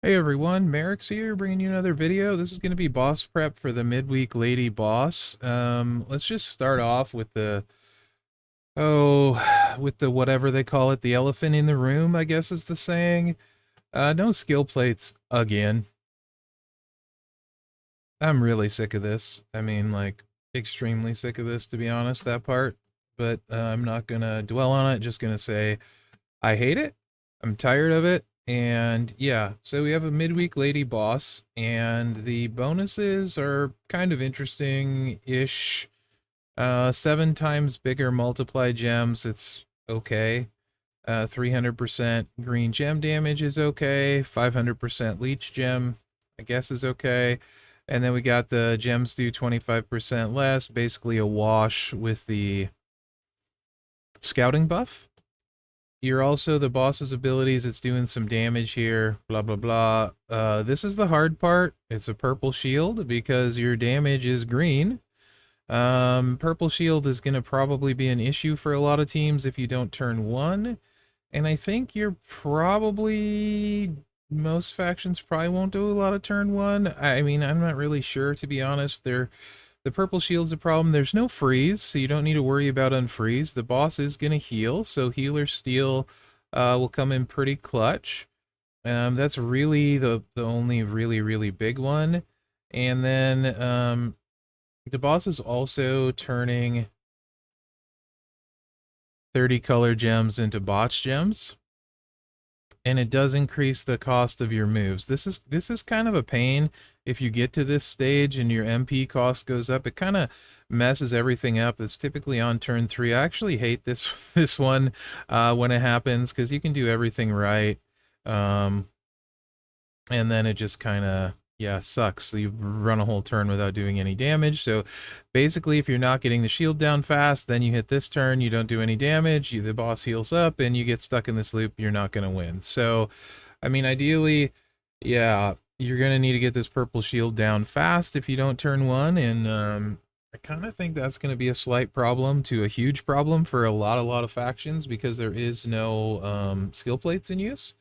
Hey everyone, Mherex here, bringing you another video. This is going to be boss prep for the midweek lady boss. Let's just start off with the whatever they call it, the elephant in the room, I guess is the saying. No skill plates again. I'm really sick of this. I mean, like, extremely sick of this, to be honest, that part. But I'm not gonna dwell on it, just gonna say I hate it. I'm tired of it. And yeah, so we have a midweek lady boss, and the bonuses are kind of interesting-ish. 7 times bigger multiply gems, it's okay. 300% green gem damage is okay. 500% leech gem, I guess, is okay. And then we got the gems do 25% less, basically a wash with the scouting buff. You're also the boss's abilities. It's doing some damage here, blah, blah, blah. This is the hard part. It's a purple shield because your damage is green. Purple shield is going to probably be an issue for a lot of teams if you don't turn 1. And I think most factions probably won't do a lot of turn 1. I mean, I'm not really sure, to be honest. The purple shield's a problem. There's no freeze, so you don't need to worry about unfreeze. The boss is going to heal, so healer steal will come in pretty clutch. That's really the only really big one. And then the boss is also turning 30 color gems into botch gems. And it does increase the cost of your moves. This is kind of a pain if you get to this stage and your MP cost goes up. It kind of messes everything up. It's typically on turn 3. I actually hate this one when it happens, because you can do everything right, and then it just kind of sucks. So you run a whole turn without doing any damage. So basically, if you're not getting the shield down fast, then you hit this turn, you don't do any damage, the boss heals up, and you get stuck in this loop, you're not going to win. So, I mean, ideally, yeah, you're going to need to get this purple shield down fast if you don't turn 1, and I kind of think that's going to be a slight problem to a huge problem for a lot of factions, because there is no skill plates in use,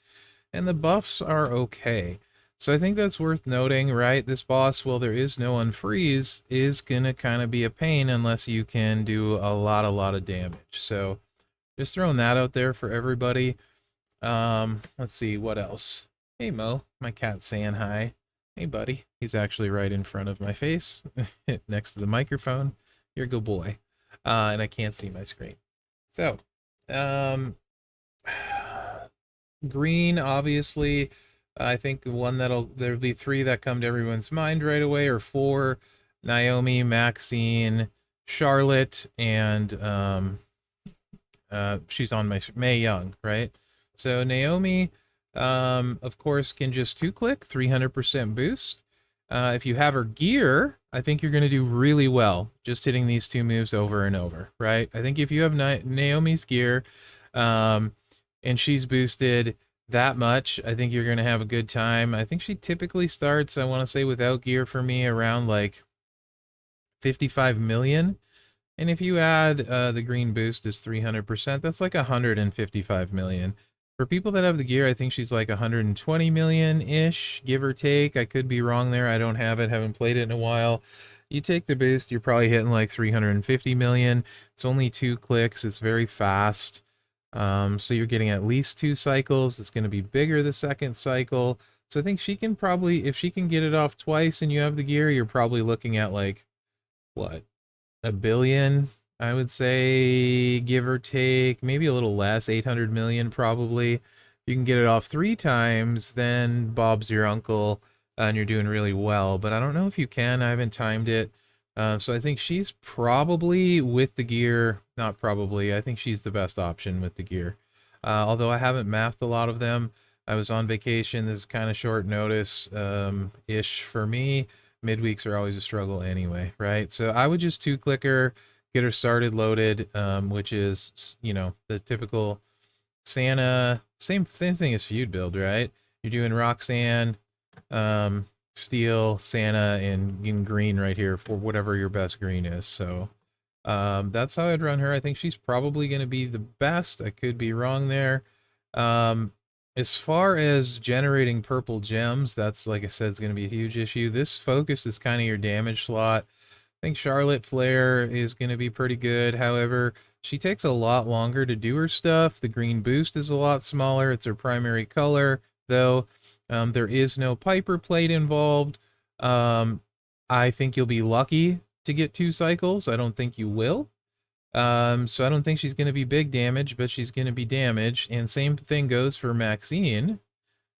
and the buffs are okay. So I think that's worth noting, right? This boss, well, there is no unfreeze, is gonna kind of be a pain unless you can do a lot of damage. So just throwing that out there for everybody. Let's see, what else? Hey, Mo, my cat's saying hi. Hey, buddy. He's actually right in front of my face, next to the microphone. You're a good boy. And I can't see my screen. So, green, obviously. I think one there'll be 3 that come to everyone's mind right away, or 4: Naomi, Maxine, Charlotte, and she's on my May Young, right? So Naomi, of course, can just 2-click, 300% boost. If you have her gear, I think you're going to do really well just hitting these 2 moves over and over, right? I think if you have Naomi's gear, and she's boosted that much, I think you're going to have a good time. I think she typically starts, I want to say, without gear for me, around like 55 million. And if you add the green boost is 300%, that's like 155 million. For people that have the gear, I think she's like 120 million-ish, give or take. I could be wrong there. I don't have it, haven't played it in a while. You take the boost, you're probably hitting like 350 million. It's only 2 clicks. It's very fast. So you're getting at least 2 cycles. It's going to be bigger the second cycle. So I think she can probably, if she can get it off twice and you have the gear, you're probably looking at like, what, 1 billion, I would say, give or take, maybe a little less, 800 million probably. If you can get it off 3 times, then Bob's your uncle, and you're doing really well. But I don't know if you can. I haven't timed it. So I think she's probably, with the gear, not probably, I think she's the best option with the gear. Although I haven't mathed a lot of them. I was on vacation. This is kind of short notice ish for me. Midweeks are always a struggle anyway, right? So I would just 2-click her, get her started loaded, which is, you know, the typical Santa, same thing as feud build, right? You're doing Roxanne, steel, Santa, and in green right here for whatever your best green is. So that's how I'd run her. I think she's probably going to be the best. I could be wrong there. As far as generating purple gems, that's, like I said, is going to be a huge issue. This focus is kind of your damage slot. I think Charlotte Flair is going to be pretty good. However, she takes a lot longer to do her stuff. The green boost is a lot smaller. It's her primary color, though. There is no Piper plate involved. I think you'll be lucky to get 2 cycles. I don't think you will. So I don't think she's going to be big damage, but she's going to be damage. And same thing goes for Maxine.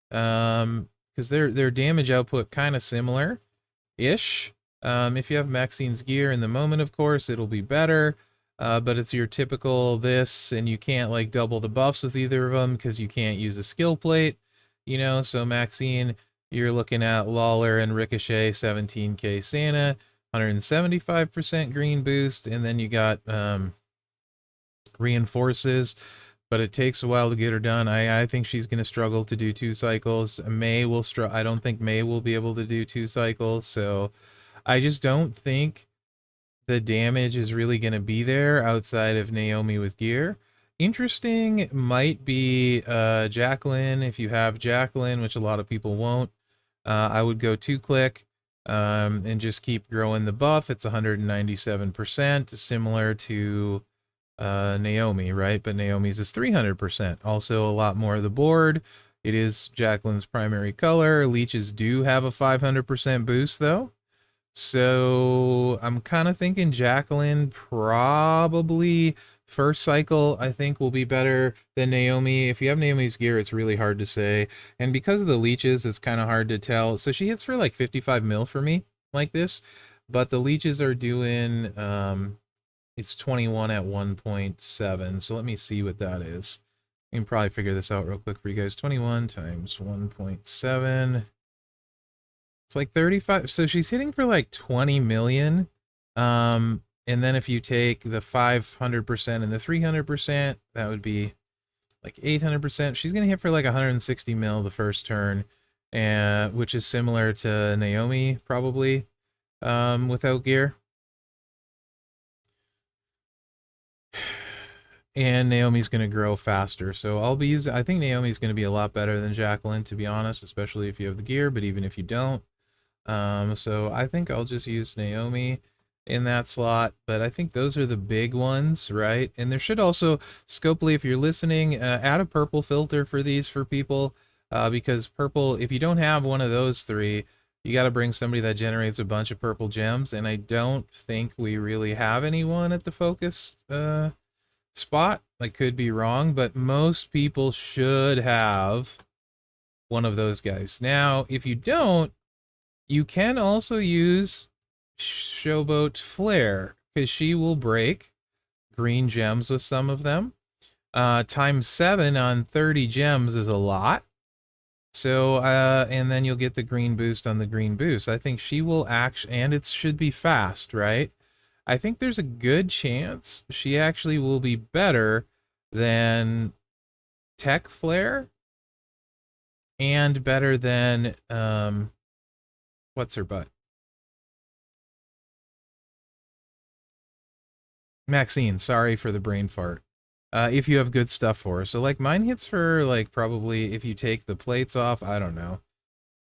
Because their damage output kind of similar-ish. If you have Maxine's gear in the moment, of course, it'll be better. But it's your typical this, and you can't like double the buffs with either of them because you can't use a skill plate, you know. So Maxine, you're looking at Lawler and Ricochet, 17k Santa, 175% green boost, and then you got reinforces, but it takes a while to get her done. I think she's going to struggle to do 2 cycles. May will I don't think May will be able to do 2 cycles, so I just don't think the damage is really going to be there outside of Naomi with gear. Interesting might be Jacqueline. If you have Jacqueline, which a lot of people won't, I would go 2-click and just keep growing the buff. It's 197%, similar to Naomi, right? But Naomi's is 300%. Also a lot more of the board. It is Jacqueline's primary color. Leeches do have a 500% boost, though. So I'm kind of thinking Jacqueline probably first cycle, I think, will be better than Naomi. If you have Naomi's gear, it's really hard to say. And because of the leeches, it's kind of hard to tell. So she hits for like 55 mil for me like this. But the leeches are doing, it's 21 at 1.7. So let me see what that is. You can probably figure this out real quick for you guys. 21 times 1.7. It's like 35. So she's hitting for like 20 million. And then if you take the 500% and the 300%, that would be like 800%. She's going to hit for like 160 mil the first turn, which is similar to Naomi probably without gear. And Naomi's going to grow faster. So I'll be using, I think Naomi's going to be a lot better than Jacqueline, to be honest, especially if you have the gear, but even if you don't. So I think I'll just use Naomi in that slot, but I think those are the big ones, right? And there should also, Scopely, if you're listening, add a purple filter for these for people, because purple, if you don't have one of those 3, you got to bring somebody that generates a bunch of purple gems, and I don't think we really have anyone at the focus spot. I could be wrong, but most people should have one of those guys. Now, if you don't, you can also use Showboat Flare, because she will break green gems with some of them. Times 7 on 30 gems is a lot. So, and then you'll get the green boost on the green boost. I think she will and it should be fast, right? I think there's a good chance she actually will be better than Tech Flare and better than, what's her butt? Maxine, sorry for the brain fart. If you have good stuff for her. So like mine hits for like probably, if you take the plates off, I don't know,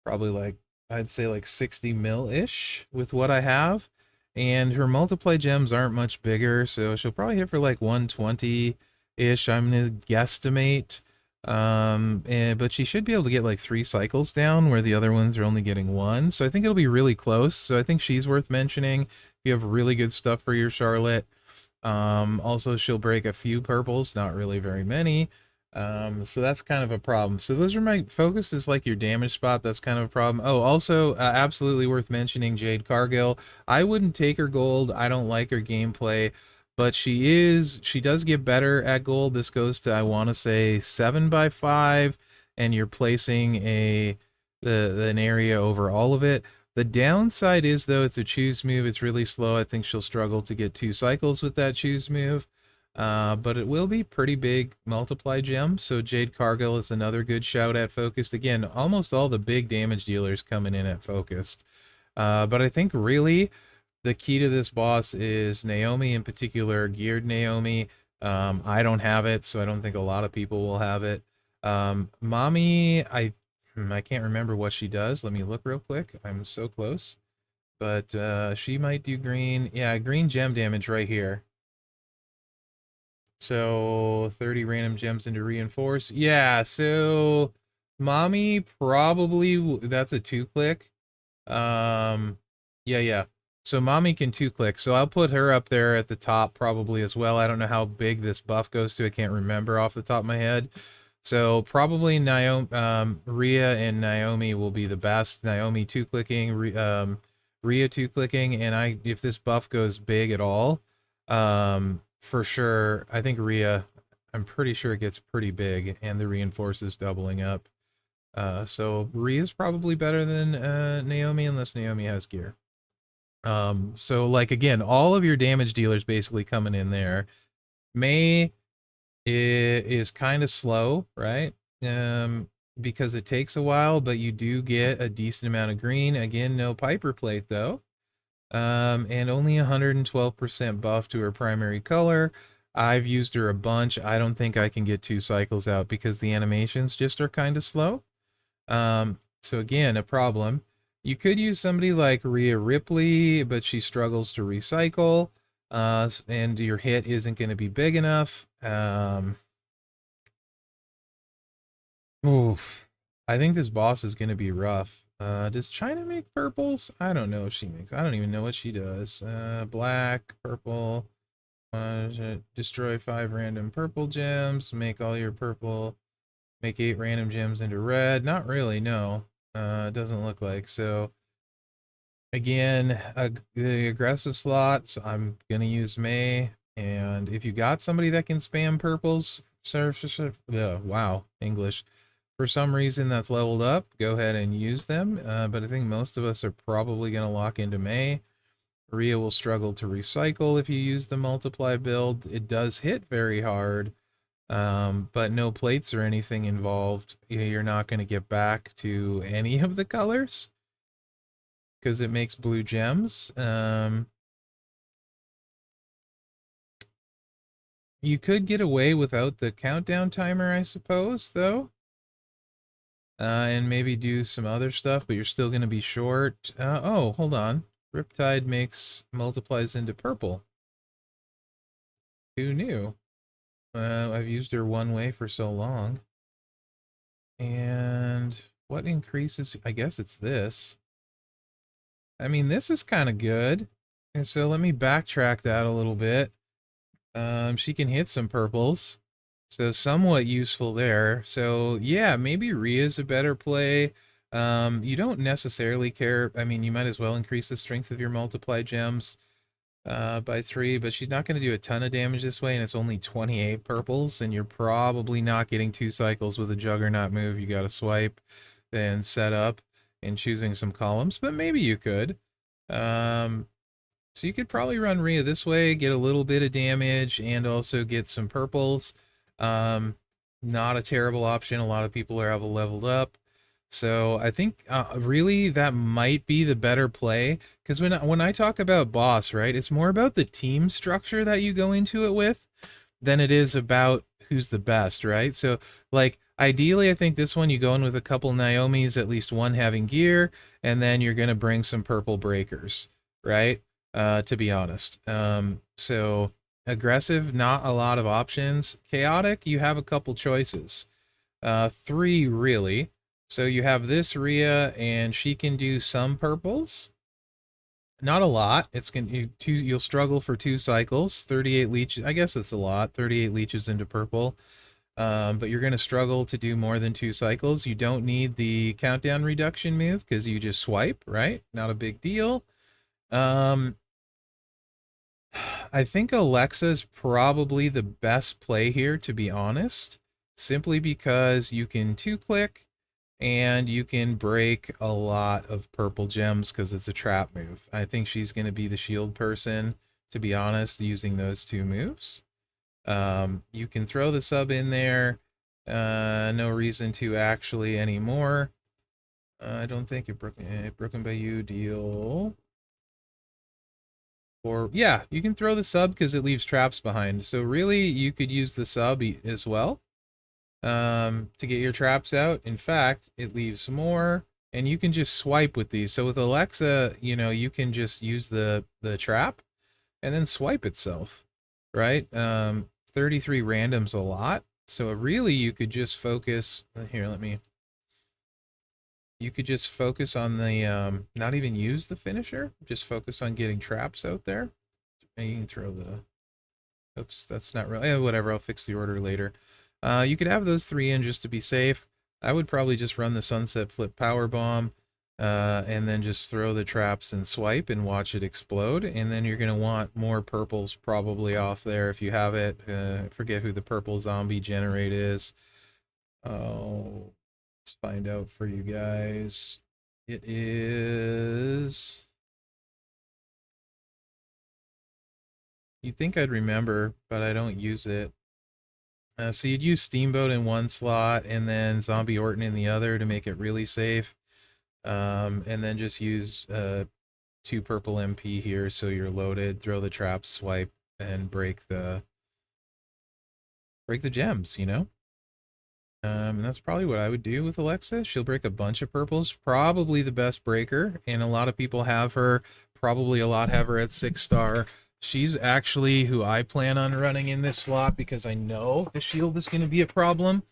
probably like, I'd say like 60 mil-ish with what I have. And her multiply gems aren't much bigger, so she'll probably hit for like 120-ish, I'm gonna guesstimate. But she should be able to get like 3 cycles down, where the other ones are only getting 1. So I think it'll be really close. So I think she's worth mentioning. You have really good stuff for your Charlotte. Also, she'll break a few purples, not really very many. So that's kind of a problem. So those are my focus, is like your damage spot. That's kind of a problem. Oh, also, absolutely worth mentioning Jade Cargill. I wouldn't take her gold. I don't like her gameplay, but she does get better at gold. This goes to, I want to say 7x5, and you're placing an area over all of it. The downside is, though, it's a choose move. It's really slow. I think she'll struggle to get 2 cycles with that choose move. But it will be pretty big multiply gem. So Jade Cargill is another good shout at focused. Again, almost all the big damage dealers coming in at focused. But I think really the key to this boss is Naomi, in particular, geared Naomi. I don't have it, so I don't think a lot of people will have it. Mommy, I can't remember what she does. Let me look real quick. I'm so close. But she might do green. Yeah, green gem damage right here. So 30 random gems into reinforce. Yeah, so Mommy probably that's a 2-click. Yeah. So Mommy can 2-click. So I'll put her up there at the top probably as well. I don't know how big this buff goes to. I can't remember off the top of my head. So probably Naomi, Rhea and Naomi will be the best. Naomi 2-clicking, Rhea 2-clicking, and if this buff goes big at all, for sure, I think Rhea, I'm pretty sure it gets pretty big, and the reinforces doubling up. So Rhea's probably better than Naomi unless Naomi has gear. So like again, all of your damage dealers basically coming in there. May is kind of slow, right? Because it takes a while, but you do get a decent amount of green. Again, no Piper plate though. And only 112% buff to her primary color. I've used her a bunch. I don't think I can get 2 cycles out because the animations just are kind of slow. So again, a problem. You could use somebody like Rhea Ripley, but she struggles to recycle, and your hit isn't going to be big enough. Oof. I think this boss is going to be rough. Does China make purples? I don't know if she makes. I don't even know what she does. Black, purple. Destroy 5 random purple gems. Make all your purple. Make 8 random gems into red. Not really, no. It doesn't look like. So, again, the aggressive slots, I'm going to use May. And if you got somebody that can spam purples, wow, English. For some reason that's leveled up, go ahead and use them. But I think most of us are probably going to lock into May. Rhea will struggle to recycle if you use the multiply build. It does hit very hard. But no plates or anything involved. You're not going to get back to any of the colors because it makes blue gems. You could get away without the countdown timer, I suppose, though. And maybe do some other stuff, but you're still going to be short. Oh, hold on. Riptide multiplies into purple. Who knew? I've used her one way for so long. And what increases? I guess it's this. I mean, this is kind of good. And so let me backtrack that a little bit. She can hit some purples. So somewhat useful there. So yeah, maybe Rhea's a better play. You don't necessarily care. I mean, you might as well increase the strength of your multiply gems by 3, but she's not going to do a ton of damage this way, and it's only 28 purples, and you're probably not getting 2 cycles with a Juggernaut move. You got to swipe, then set up, and choosing some columns, but maybe you could. So you could probably run Rhea this way, get a little bit of damage, and also get some purples. Not a terrible option. A lot of people are leveled up. So I think really that might be the better play, because when I talk about boss, right, it's more about the team structure that you go into it with than it is about who's the best, right? So like ideally, I think this one you go in with a couple Naomis, at least one having gear, and then you're gonna bring some purple breakers, right? To be honest. So aggressive, not a lot of options. Chaotic, you have a couple choices. 3 really. So you have this Rhea, and she can do some purples. Not a lot. You'll struggle for 2 cycles. 38 leeches. I guess it's a lot. 38 leeches into purple. But you're going to struggle to do more than 2 cycles. You don't need the countdown reduction move because you just swipe, right? Not a big deal. I think Alexa's probably the best play here, to be honest, simply because you can 2-click and you can break a lot of purple gems because it's a trap move. I think she's going to be the shield person, to be honest, using those 2 moves. You can throw the sub in there. No reason to actually anymore. I don't think it broken by you deal. Or, yeah, you can throw the sub because it leaves traps behind. So really, you could use the sub as well. to get your traps out. In fact, it leaves more, and you can just swipe with these. So with Alexa, you know, you can just use the trap and then swipe itself, right? 33 randoms a lot. So really you could just focus here, you could just focus on the not even use the finisher, just focus on getting traps out there. And you can throw the, oops, that's not really, whatever, I'll fix the order later. You could have those 3 in just to be safe. I would probably just run the Sunset Flip Power Bomb, and then just throw the traps and swipe and watch it explode. And then you're going to want more purples probably off there if you have it. I forget who the purple zombie generate is. Oh, let's find out for you guys. It is... You'd think I'd remember, but I don't use it. So you'd use Steamboat in one slot and then Zombie Orton in the other to make it really safe. And then just use 2 purple MP here so you're loaded. Throw the trap, swipe, and break the gems, you know? And that's probably what I would do with Alexa. She'll break a bunch of purples. Probably the best breaker, and a lot of people have her. Probably a lot have her at 6-star. She's actually who I plan on running in this slot because I know the shield is going to be a problem.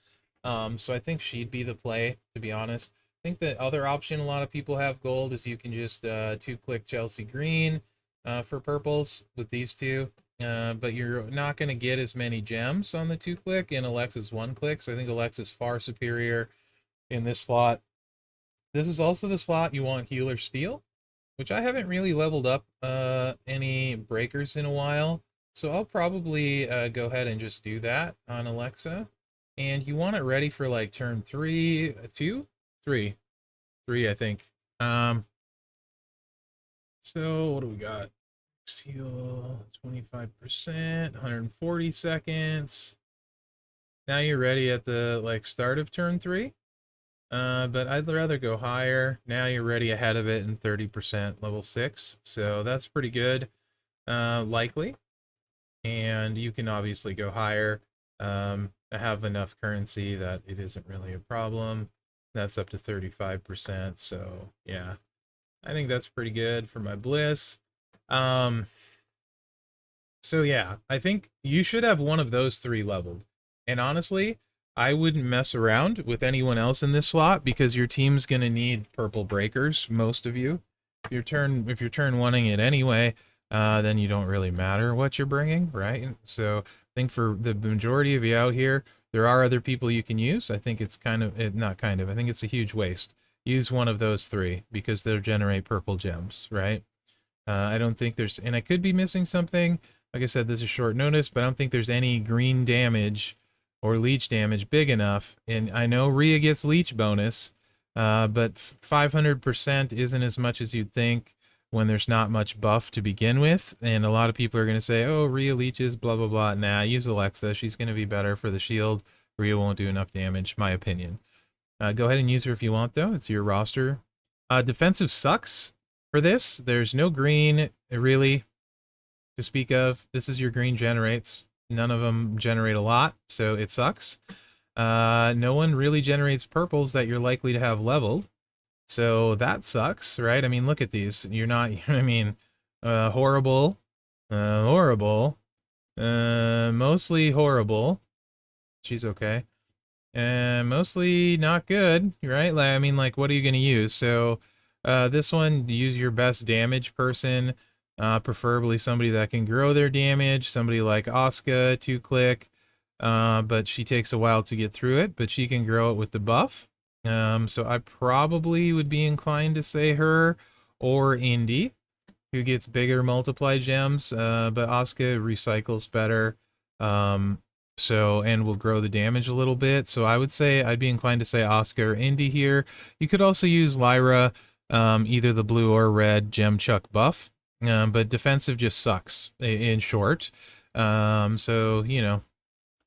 So I think she'd be the play, to be honest. I think the other option a lot of people have gold is you can just 2-click Chelsea Green for purples with these two. But you're not going to get as many gems on the 2-click in Alexa's 1-click. So I think Alexa's far superior in this slot. This is also the slot you want Healer Steel, which I haven't really leveled up any breakers in a while. So I'll probably go ahead and just do that on Alexa. And you want it ready for like turn 3, 2, 3, 3, I think. So what do we got? Heal 25%, 140 seconds. Now you're ready at the like start of turn 3. But I'd rather go higher. Now you're ready ahead of it in 30% level 6. So that's pretty good, likely. And you can obviously go higher. I have enough currency that it isn't really a problem. That's up to 35%. So yeah, I think that's pretty good for my Bliss. So yeah, I think you should have one of those 3 leveled. And honestly, I wouldn't mess around with anyone else in this slot because your team's going to need purple breakers, most of you. If you're turn 1ing it anyway, then you don't really matter what you're bringing, right? So I think for the majority of you out here, there are other people you can use. I think it's I think it's a huge waste. Use one of those 3 because they'll generate purple gems, right? I don't think there's, and I could be missing something. Like I said, this is short notice, but I don't think there's any green damage or leech damage big enough. And I know Rhea gets leech bonus, but 500% isn't as much as you'd think when there's not much buff to begin with. And a lot of people are going to say, oh, Rhea leeches, blah, blah, blah. Nah, use Alexa. She's going to be better for the shield. Rhea won't do enough damage, my opinion. Go ahead and use her if you want, though. It's your roster. Defensive sucks for this. There's no green, really, to speak of. This is your green generates. None of them generate a lot, so it sucks. No one really generates purples that you're likely to have leveled, so that sucks, right? I mean, look at these. You're not, I mean, horrible, horrible, mostly horrible. She's okay. Mostly not good, right? Like, I mean, like, what are you going to use? So, this one, use your best damage person. Preferably somebody that can grow their damage, somebody like Asuka, 2-click, but she takes a while to get through it, but she can grow it with the buff. So I probably would be inclined to say her or Indy, who gets bigger multiply gems, but Asuka recycles better, and will grow the damage a little bit. So I would say I'd be inclined to say Asuka or Indy here. You could also use Lyra, either the blue or red gem chuck buff. But defensive just sucks, in short. So, you know,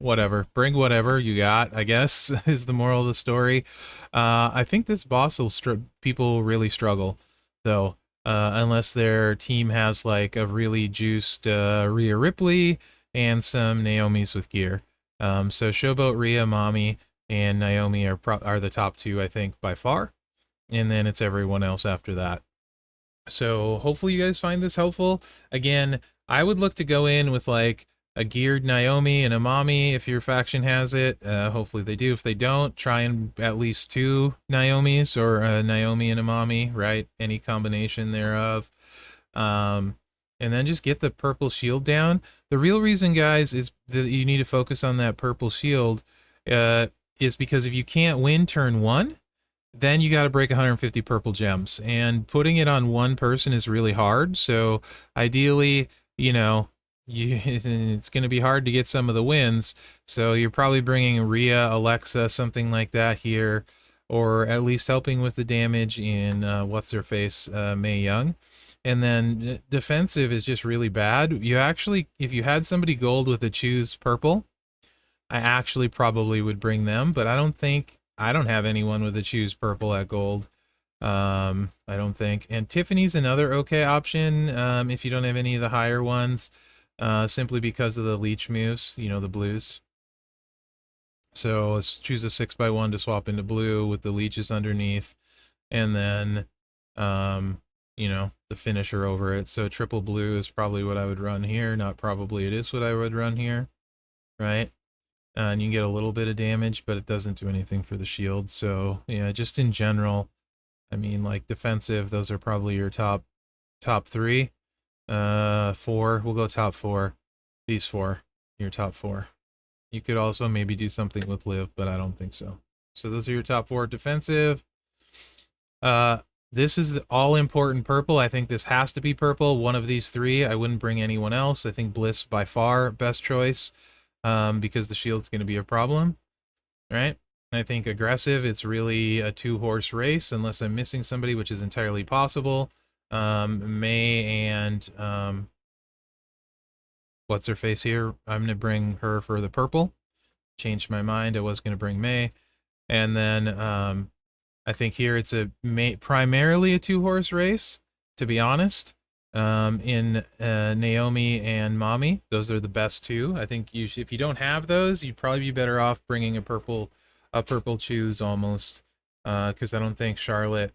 whatever. Bring whatever you got, I guess, is the moral of the story. I think this boss will people really struggle, though, unless their team has, like, a really juiced Rhea Ripley and some Naomis with gear. So Showboat, Rhea, Mommy, and Naomi are the top two, I think, by far. And then it's everyone else after that. So hopefully you guys find this helpful. Again, I would look to go in with like a geared Naomi and a mommy if your faction has it. Hopefully they do. If they don't, try and at least 2 Naomis or a Naomi and a mommy, right? Any combination thereof. And then just get the purple shield down. The real reason, guys, is that you need to focus on that purple shield is because if you can't win turn 1, then you got to break 150 purple gems, and putting it on one person is really hard. So ideally, you know, it's going to be hard to get some of the wins. So you're probably bringing Rhea, Alexa, something like that here, or at least helping with the damage in what's her face, May Young. And then defensive is just really bad. You actually, if you had somebody gold with a choose purple, I actually probably would bring them, but I don't have anyone with a choose purple at gold. I don't think. And Tiffany's another okay option if you don't have any of the higher ones, simply because of the leech moves, you know, the blues. So let's choose a 6x1 to swap into blue with the leeches underneath, and then you know, the finisher over it. So triple blue is probably what I would run here. Not probably, it is what I would run here, right? And you can get a little bit of damage, but it doesn't do anything for the shield. So yeah, just in general, I mean, like defensive, those are probably your top 3. 4, we'll go top 4. These 4, your top 4. You could also maybe do something with Liv, but I don't think so. So those are your top 4 defensive. This is the all-important purple. I think this has to be purple. One of these 3. I wouldn't bring anyone else. I think Bliss by far best choice, because the shield's going to be a problem, right? I think aggressive, it's really a 2-horse race unless I'm missing somebody, which is entirely possible. May and what's her face here? I'm going to bring her for the purple. Changed my mind. I was going to bring May. And then I think here it's primarily a 2-horse race, to be honest. In Naomi and Mommy, those are the best 2. I think if you don't have those, you'd probably be better off bringing a purple choose almost, because I don't think Charlotte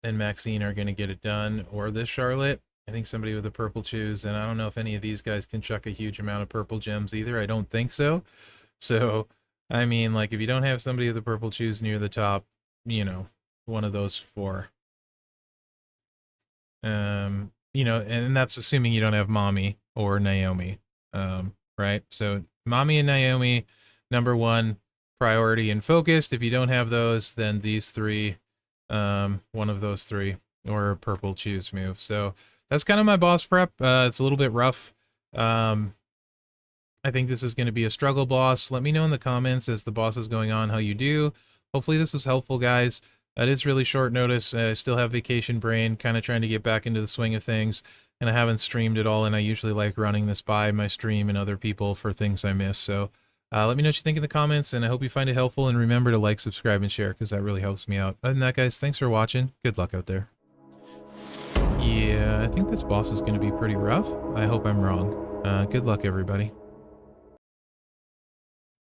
and Maxine are going to get it done, or this Charlotte. I think somebody with a purple choose, and I don't know if any of these guys can chuck a huge amount of purple gems either. I don't think so. So, I mean, like, if you don't have somebody with a purple choose near the top, you know, one of those 4. You know, and that's assuming you don't have Mommy or Naomi, right? So Mommy and Naomi, number 1 priority and focused. If you don't have those, then these 3, one of those 3, or a purple choose move. So that's kind of my boss prep. It's a little bit rough. I think this is going to be a struggle boss. Let me know in the comments as the boss is going on how you do. Hopefully this was helpful, guys. It is really short notice. I still have vacation brain, kind of trying to get back into the swing of things, and I haven't streamed at all, and I usually like running this by my stream and other people for things I miss. So let me know what you think in the comments, and I hope you find it helpful, and remember to like, subscribe, and share, because that really helps me out. Other than that, guys, thanks for watching. Good luck out there. Yeah, I think this boss is going to be pretty rough. I hope I'm wrong. Good luck, everybody.